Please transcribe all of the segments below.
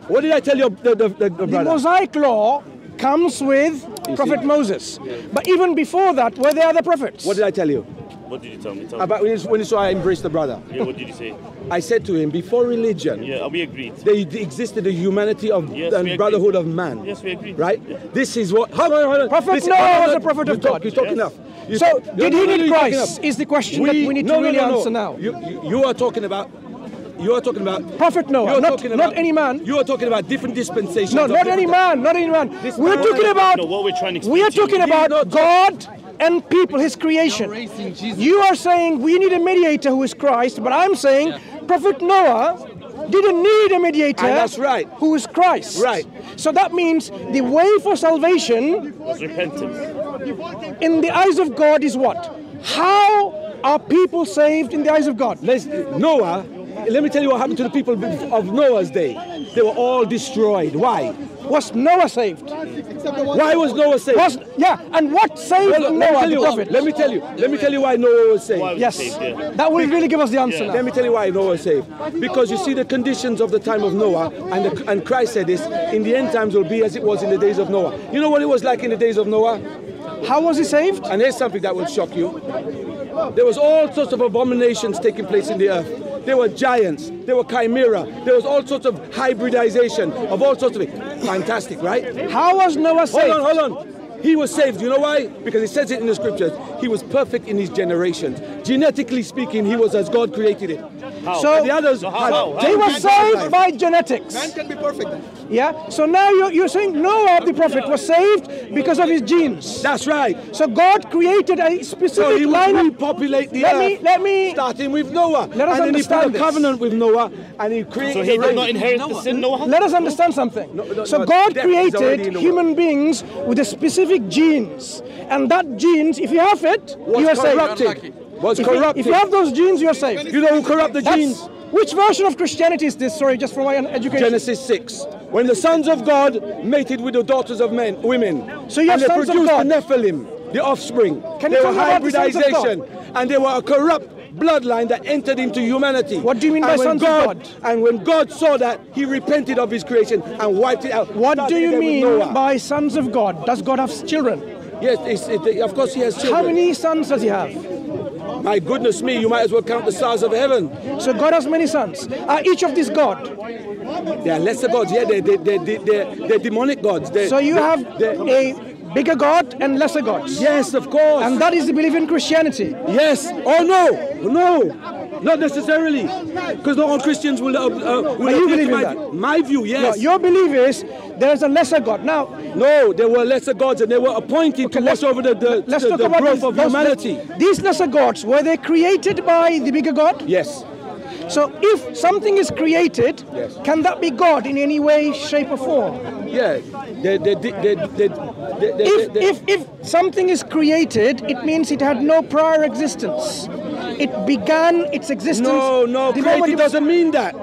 What did I tell you, the brother? The Mosaic law comes with Prophet Moses. But even before that, were there other prophets? What did I tell you? What did you tell me? About when you saw I embraced the brother. Yeah, what did you say? I said to him, before religion, Yeah, we agreed. there existed a humanity of and brotherhood of man. Yes, we agreed. Right? Yeah. This is what. Hold on. Prophet Noah was a prophet of God. You talk enough. So, did he need Christ? Is the question that we need to really answer now. You are talking about. You are talking about Prophet Noah, not any man. You are talking about different dispensations. No, not any man. We're talking about. No, what we're trying to we are talking about God and people, His creation. You are saying we need a mediator who is Christ, but I'm saying Prophet Noah didn't need a mediator. And that's right. Who is Christ? Right. So that means the way for salvation was repentance. In the eyes of God is what? How are people saved in the eyes of God? Noah. Let me tell you what happened to the people of Noah's day. They were all destroyed. Why? Was Noah saved? Why was Noah saved? And what saved Noah, the prophet? Let me tell you why Noah was saved. That will really give us the answer now. Let me tell you why Noah was saved. Because you see the conditions of the time of Noah, and Christ said this, in the end times will be as it was in the days of Noah. You know what it was like in the days of Noah? How was he saved? And here's something that will shock you. There was all sorts of abominations taking place in the earth. There were giants, there were chimera, there was all sorts of hybridization of all sorts of it. Fantastic, right? How was Noah saved? Hold on. He was saved. You know why? Because it says it in the scriptures. He was perfect in his generations. Genetically speaking, he was as God created it. How? So the others, they were saved by genetics. Man can be perfect. Yeah. So now you're saying Noah, the prophet, was saved because of his genes. That's right. So God created a specific So he line would of. repopulate the earth. Let me. Starting with Noah. Let us and then he put understand a covenant with Noah, and he created. So he did not inherit the sin, Noah? Let us understand something. So God created human beings with a specific genes, and that genes, if you have it, you are saved. Was corrupted. If you have those genes, you are saved. You know who corrupt the genes? Which version of Christianity is this? Sorry, just for my education. Genesis 6. When the sons of God mated with the daughters of women. So you have sons of God. And they produced the Nephilim, the offspring. Can they you were tell me about the sons of hybridization. And they were a corrupt bloodline that entered into humanity. What do you mean by sons of God? And when God saw that, he repented of his creation and wiped it out. What do you mean by sons of God? Does God have children? Yes, of course he has children. How many sons does he have? My goodness me, you might as well count the stars of heaven. So God has many sons. Are each of these God? They are lesser gods, yeah, they're demonic gods. So you have a bigger God and lesser gods? Yes, of course. And that is the belief in Christianity? Yes. Oh, no, not necessarily. Because not all Christians will you believe in that? My view, yes. No, your belief is there's a lesser God. Now, no, there were lesser gods and they were appointed to watch over the growth of humanity. These lesser gods, were they created by the bigger God? Yes. So if something is created, can that be God in any way, shape or form? Yeah. If something is created, it means it had no prior existence. It began its existence. No, created doesn't mean that.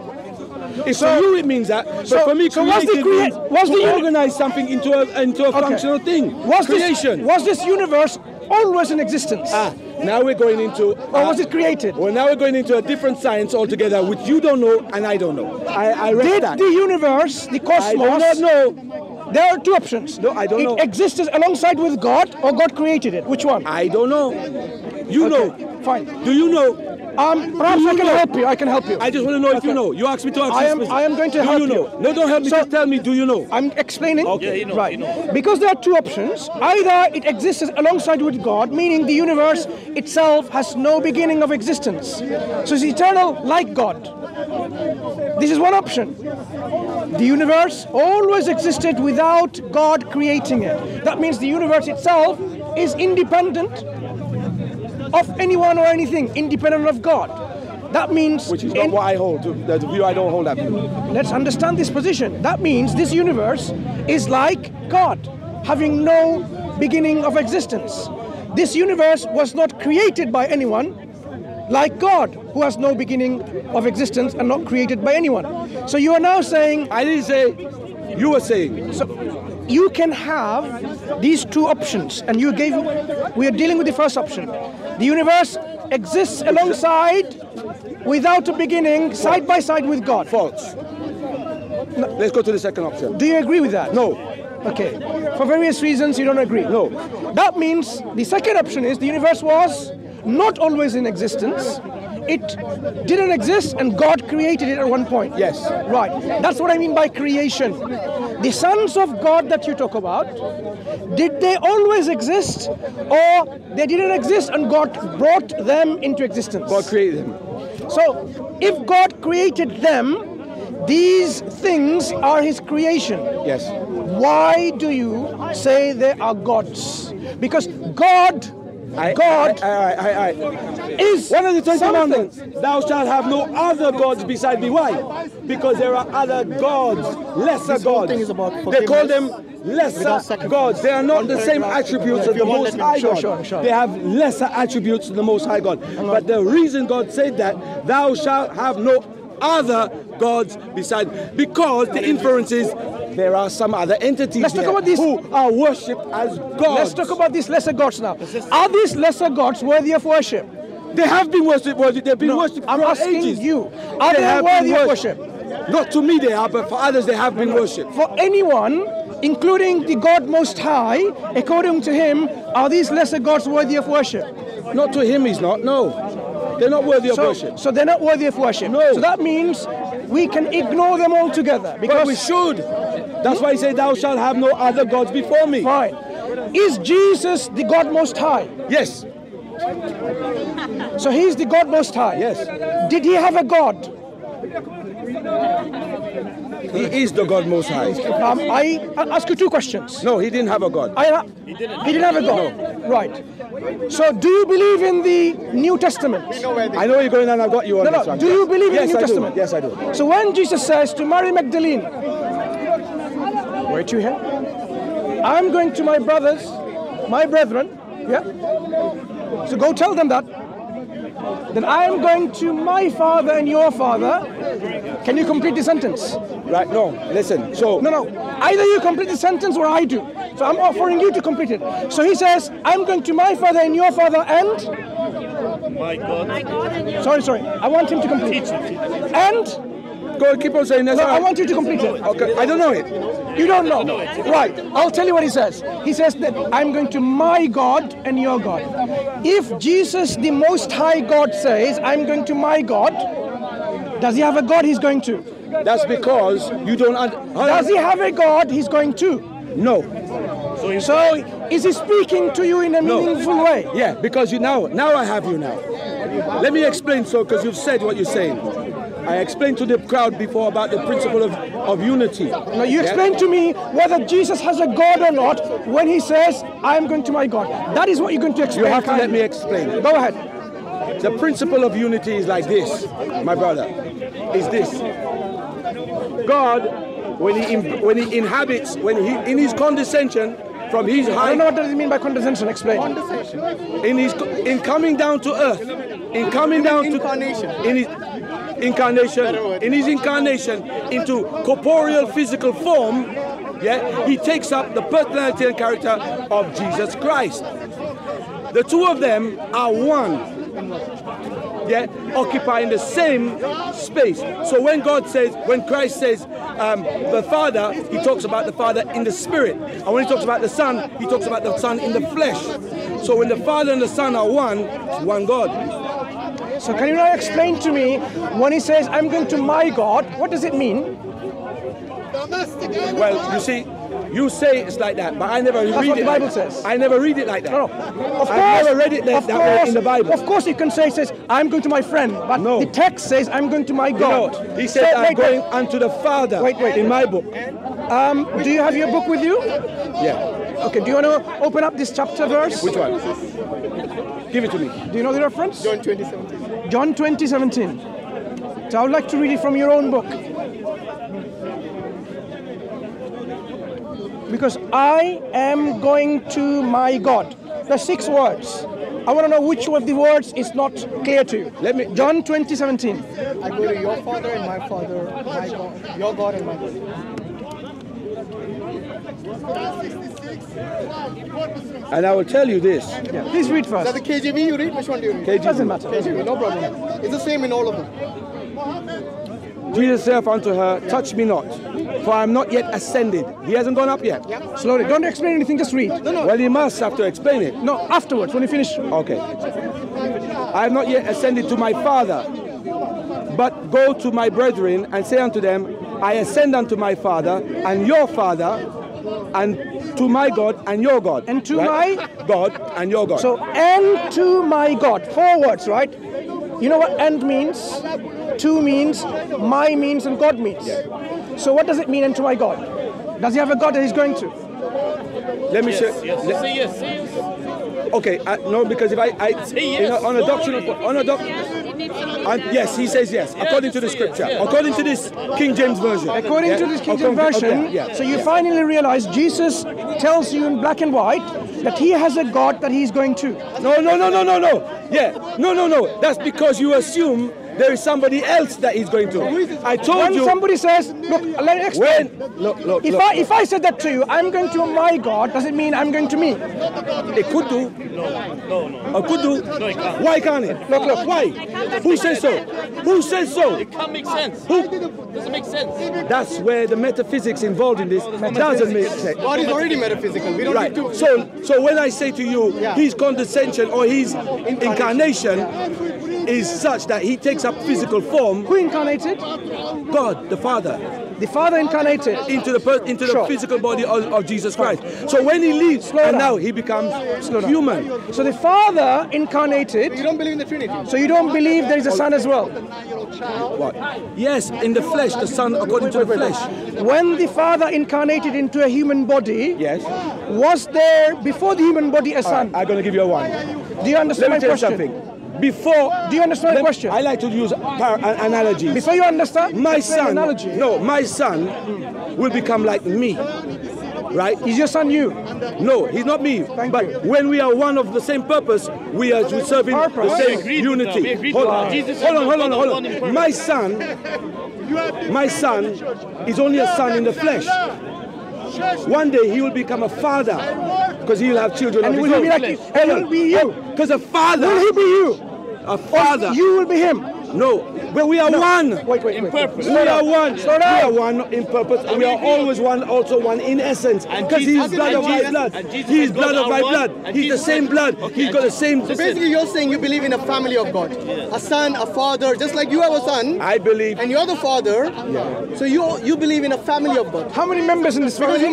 For you it means that, but for me created means to organize something into a functional thing. Creation. Was this universe always in existence? Now we're going into... or was it created? Well, now we're going into a different science altogether, which you don't know and I don't know. I read that. Did the universe, the cosmos... I do not know. There are two options. No, I don't know. It existed alongside with God, or God created it. Which one? I don't know. You know. Fine. Do you know? Perhaps I can help you. I just want to know if you know. You asked me to ask I am going to help you. No, don't help me. Just tell me, do you know? I'm explaining. Okay. Yeah, right. Because there are two options. Either it exists alongside with God, meaning the universe itself has no beginning of existence. So it's eternal like God. This is one option. The universe always existed without God creating it. That means the universe itself is independent of anyone or anything, independent of God. That means... Which is not what I hold. That's a view I don't hold that view. Let's understand this position. That means this universe is like God, having no beginning of existence. This universe was not created by anyone, like God, who has no beginning of existence and not created by anyone. So you are now saying... I didn't say... You were saying... So you can have these two options, and you gave... We are dealing with the first option. The universe exists alongside, without a beginning, side by side with God. False. Let's go to the second option. Do you agree with that? No. Okay. For various reasons, you don't agree. No. That means the second option is the universe was not always in existence. It didn't exist and God created it at one point. Yes. Right. That's what I mean by creation. The sons of God that you talk about, did they always exist or they didn't exist and God brought them into existence? God created them. So if God created them, these things are his creation. Yes. Why do you say they are gods? Because God is one of the 10 something. commandments. Thou shalt have no other gods beside me. Why? Because there are other gods, lesser gods. They call them lesser gods. They are not the same attributes as the Most High God. Sure. They have lesser attributes to the Most High God. But the reason God said that, thou shalt have no other gods beside, because the inference is there are some other entities Let's talk about these who are worshipped as gods. Let's talk about these lesser gods now. Are these lesser gods worthy of worship? They have been worshipped. They've been worshipped I'm for asking ages. you. Are they worthy of worship? Not to me they are, but for others they have been worshipped. For anyone, including the God Most High, according to him, are these lesser gods worthy of worship? Not to him he's not, no. They're not worthy of worship. So they're not worthy of worship. No. So that means we can ignore them altogether. But Because we should. That's why he said, thou shalt have no other gods before me. Fine. Is Jesus the God Most High? Yes. So he's the God Most High? Yes. Did he have a God? He is the God Most High. I ask you two questions. No, he didn't have a God. He didn't have a God. No. Right. So do you believe in the New Testament? I know you're going on, I've got you on this one. Do you believe in the New I Testament? Do. Yes, I do. So when Jesus says to Mary Magdalene, wait you here? I'm going to my brothers, my brethren, yeah? So go tell them that. Then I am going to my father and your father. Can you complete the sentence? Right, no, listen, so... No, either you complete the sentence or I do. So I'm offering you to complete it. So he says, I'm going to my father and your father and... My God. Sorry, I want him to complete it. And... Go on, keep on saying that. No, I want you to complete it. Okay, I don't know it. You don't know? Right, I'll tell you what he says. He says that I'm going to my God and your God. If Jesus, the Most High God, says, I'm going to my God, does he have a God he's going to? That's because you don't... Does he have a God he's going to? No. So is he speaking to you in a meaningful way? Yeah, because you now I have you now. Let me explain because you've said what you're saying. I explained to the crowd before about the principle of unity. Now you explain to me whether Jesus has a God or not when he says, I am going to my God. That is what you're going to explain. You have to let me explain. Go ahead. The principle of unity is like this, my brother, is this. God, when he inhabits, in his condescension from his height. I don't know what does it mean by condescension. Explain. In coming down to earth, in coming down to in his incarnation into corporeal physical form, yeah, he takes up the personality and character of Jesus Christ. The two of them are one, yeah, occupying the same space. So when Christ says the Father, he talks about the Father in the Spirit. And when he talks about the Son, he talks about the Son in the flesh. So when the Father and the Son are one, it's one God. So can you now explain to me, when he says, I'm going to my God, what does it mean? Well, you see, you say it's like that, but I never read it. That's what the Bible like says. I never read it like that. No. Of course, I never read it that way in the Bible. Of course, you can say, it says, I'm going to my friend, but no. the text says, I'm going to my God. No, he said, I'm going unto the Father in my book. Do you have your book with you? Yeah. Okay, do you want to open up this chapter verse? Which one? Give it to me. Do you know the reference? John 20:17. John 20:17. So I would like to read it from your own book. Because I am going to my God. There's 6 words. I want to know which of the words is not clear to you. John 20:17. I go to your Father and my Father, my God, your God and my God. And I will tell you this. Yeah. Please read first. Is that the KJV you read? Which one do you read? KJV. Doesn't matter. KJV, no problem. It's the same in all of them. Jesus saith unto her, touch me not, for I am not yet ascended. He hasn't gone up yet. Slowly. Don't explain anything, just read. Well, he must have to explain it. No, afterwards, when you finish. Okay. I have not yet ascended to my Father, but go to my brethren and say unto them, I ascend unto my Father and your Father, and to my God and your God. And to my God and your God. So, and to my God. 4 words, right? You know what and means? To means, my means, and God means. So what does it mean, and to my God? Does he have a God that he's going to? Let me show. Say yes, say yes. Okay, no, because if I yes. on a doctrine, yes, he says yes, according to the scripture, according to this King James version. According to this King James version, so you finally realize Jesus tells you in black and white that he has a God that he's going to. No. Yeah, no. That's because you assume there is somebody else that he's going to. I told you. When somebody says, look, let me explain. Look. If I said that to you, I'm going to my God, does it mean I'm going to me? It could do. No. It could do. No, it can't. Why can't it? Look. Why? Who says so? Who says so? It can't make sense. Who? Doesn't make sense. That's where the metaphysics involved in this doesn't make sense. God is already metaphysical. We don't Right. need to. So when I say to you, his condescension or his incarnation is such that he takes up physical form. Who incarnated? God, the Father, The Father incarnated into the physical body of Jesus Christ. So when he leaves, and now he becomes human. So the Father incarnated. You don't believe in the Trinity. So you don't believe there is a Son as well. What? Yes, in the flesh, the Son according to the flesh. When the Father incarnated into a human body, Yes. was there before the human body a Son? I'm going to give you a one. Do you understand Let me my tell you question? something. Before, Do you understand the question? I like to use analogies. Before you understand, My explain the son, analogy. no, my son will become like me, right? Is your son you? No, he's not me. But you. when we are one of the same purpose, we are serving the Purpose. same agreed with that. We unity. agreed Hold with on, that. Jesus hold said on. God is one in purpose. My son is only a son in the flesh. One day he will become a father because he will have children And of will his he be own. like you? And will be you? Because a father, Will he be you? a father. Or you will be him? No, but we are one. Wait. In purpose. We are one. Slow We down. are one in purpose. We are always one, also one in essence. Because he is blood of my blood. He is blood of my blood. He's the same blood. He's got the same. So basically, you're saying you believe in a family of God, a son, a father, just like you have a son, I believe. and you're the father. So you believe in a family of God. How many members in this Because family?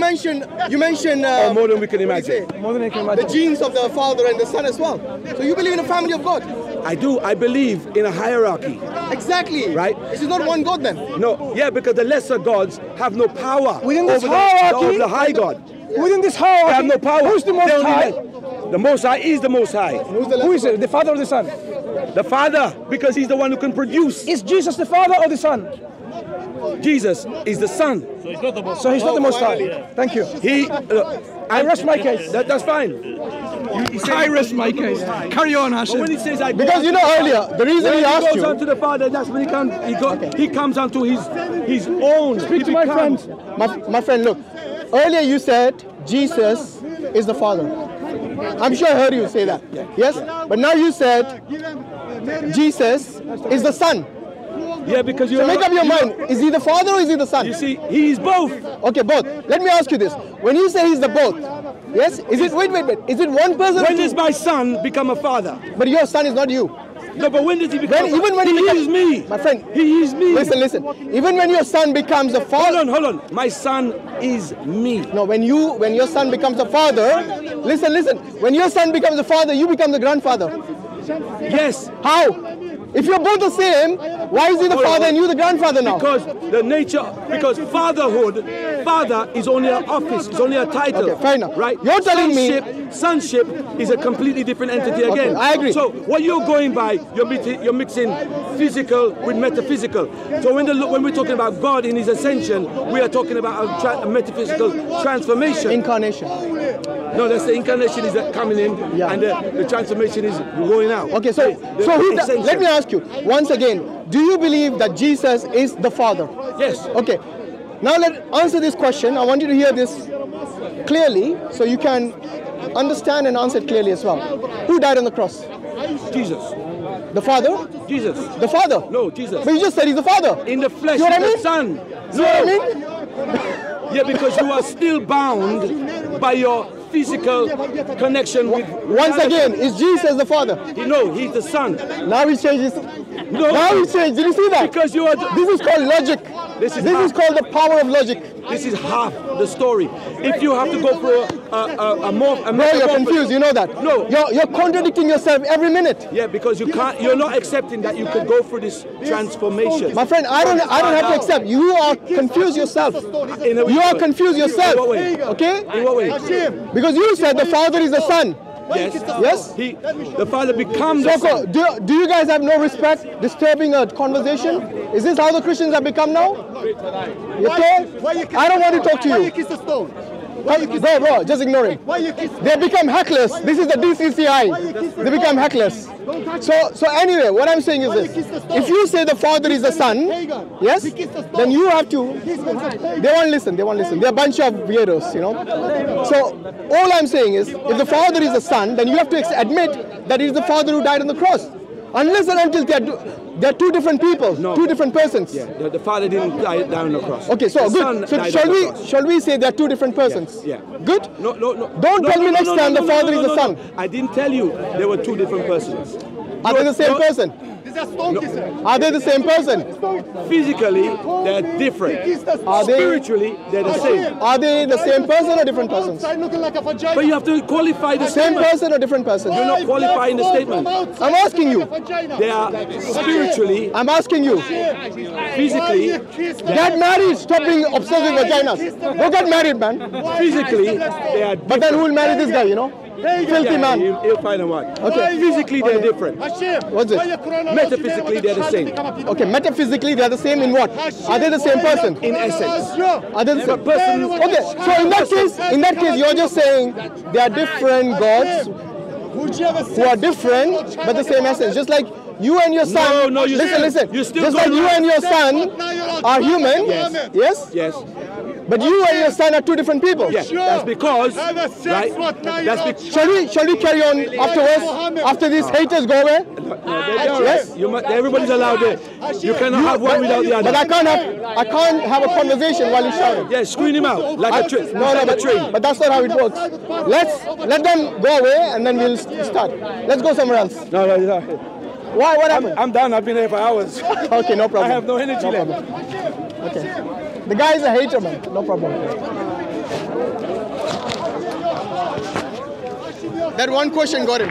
you mentioned More than we can imagine. More than I can the imagine. genes of the father and the son as well. So you believe in a family of God. I do. I believe in a hierarchy. Exactly. Right. This is not one God then. No, yeah, because the lesser gods have no power Within this over hierarchy- the high God. Within this They have hierarchy, no power. who's the most They only high? The most high is the most high. Who is it? The Father or the Son? The Father, because he's the one who can produce. Is Jesus the Father or the Son? Jesus is the Son. So it's not the most. So he's not the Most High. finally. Thank you. I rest my case. That's fine. I rest my case. Carry on, But when Hashim. he says I go Because you know earlier, the reason when he he asked goes you. on to the Father, that's when he comes onto his own. Speak to my friends. My friend, look. Earlier you said Jesus is the Father. I'm sure I heard you say that. Yes? But now you said Jesus is the Son. Yeah, because you So make up your mind. Is he the Father or is he the Son? You see, he is both. Okay, both. Let me ask you this. When you say he's the both, yes? Is it, wait. Is it one person? When or does two? my son become a father? But your son is not you. No, but when does he become? Even when he becomes, is me. My friend, He is me. listen. Even when your son becomes a father. Hold on. My son is me. No, when your son becomes a father, listen. When your son becomes a father, you become the grandfather. Yes. How? If you're both the same, why is he the Hold on. father and you the grandfather now? Because father is only an office, it's only a title. Okay, fair enough. Right? You're telling me- sonship is a completely different entity again. I agree. So what you're going by, you're mixing physical with metaphysical. So when we're talking about God in his ascension, we are talking about a metaphysical transformation. Incarnation. No, that's the incarnation is coming in, Yeah. and the transformation is going out. Okay, so ascension. let me ask you once again. Do you believe that Jesus is the Father? Yes. Okay. Now let's answer this question. I want you to hear this clearly so you can understand and answer it clearly as well. Who died on the cross? Jesus. The Father? Jesus. The Father? No, Jesus. But you just said he's the Father. In the flesh, See what I he's mean? the Son. See what I mean? Yeah, because you are still bound by your physical connection with. Once again, is Jesus the Father? No, he's the Son. Now he changes. No. Now he changed. Did you see that? Because you are. This is called logic. This is called the power of logic. This is half the story. If you have to go through a more, Bro, you're confused. You know that. No. You're contradicting yourself every minute. Yeah, because you can't. You're not accepting that you could go through this transformation. My friend, I don't have to accept. You are confused yourself. You are confused yourself. In what way? Okay? In what way? Because you said the Father is the Son. Yes. Yes? The Father becomes the Soko, Son. do you guys have no respect, disturbing a conversation? Is this how the Christians have become now? You okay? I don't want to talk to you. Bro, just ignore him. They become hecklers. This is the DCCI. They become hecklers. So anyway, what I'm saying is this. If you say the Father is the Son, yes, then you have to. They won't listen. They're a bunch of weirdos, you know. So all I'm saying is, if the Father is the Son, then you have to admit that he's the Father who died on the cross. Unless and until they're two different people, two different persons. Yeah, the Father didn't die on the cross. Okay, so the good. So shall we say they're two different persons? Yeah. Good? No. Don't tell me next time the Father is the Son. I didn't tell you there were two different persons. Are they the same person? Are they the same person? Physically, they're different. Spiritually, they're the same. Are they the same person or different persons? But you have to qualify the same statement. person or different person? You're not qualifying the statement. I'm asking you. They are spiritually. I'm asking you. Physically. Get married. Stop being obsessed with vaginas. Go get married, man. Physically, they are different. But then who will marry this guy, you know? Filthy man. He'll find a one. Okay. Physically, they're different. What's it? Metaphysically, they're the same. Okay, metaphysically, they're the same in what? Are they the same person? In essence. Are they the same person? Okay, so in that case, you're just saying they are different gods who are different but the same essence. Just like you and your son. No, listen. You still just like you and your son are human. Yes. Yes. But you and your son are two different people. Yes. That's because. Right. Shall we carry on afterwards? After these haters go away? Yes. Everybody's allowed it. You cannot have one without the other. But I can't have a conversation while he's shouting. Yeah, screen him out like a train. But that's not how it works. Let them go away and then we'll start. Let's go somewhere else. No. Why? What happened? I'm done. I've been here for hours. Okay, no problem. I have no energy left. Okay. The guy is a hater, man. No problem. That one question got him.